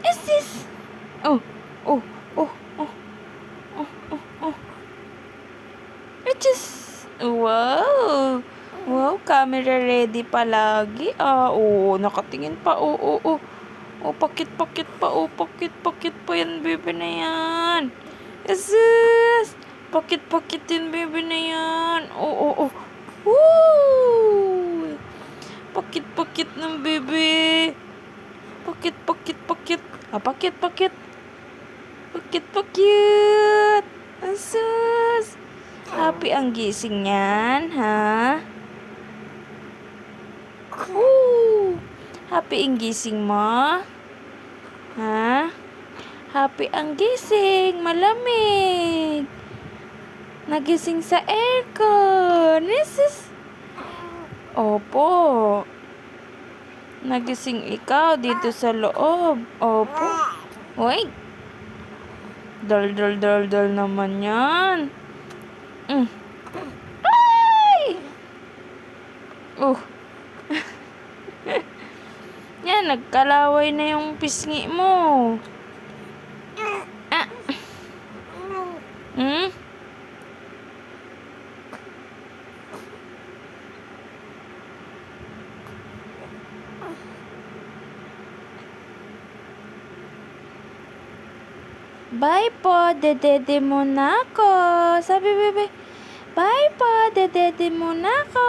is this? Oh, oh, oh, oh, oh, oh, oh. Which is, wow. Wow, camera ready palagi. Oo, nakatingin pa. Oo, oo. Oh, pakit-pakit pa. Oh, pakit-pakit pa yan, baby na yan. Yes! Pakit-pakit yan, baby na yan. Oo, oo, oh. Woo! Pakit-pakit ng baby. Pakit-pakit, pakit. Pakit-pakit. Pakit-pakit. Asus! Happy ang gising niyan, ha? Woo! Happy ang gising mo? Ha? Happy ang gising. Malamig. Nagising sa aircon. This. Opo. Nagising ikaw dito sa loob. Opo. Uy. Dal naman yan. Ay! Yan, nagkalaway na yung pisngi mo. Hmm? Bye po, dedede muna ako. Sabi, bebe. Bye po, dedede muna ako.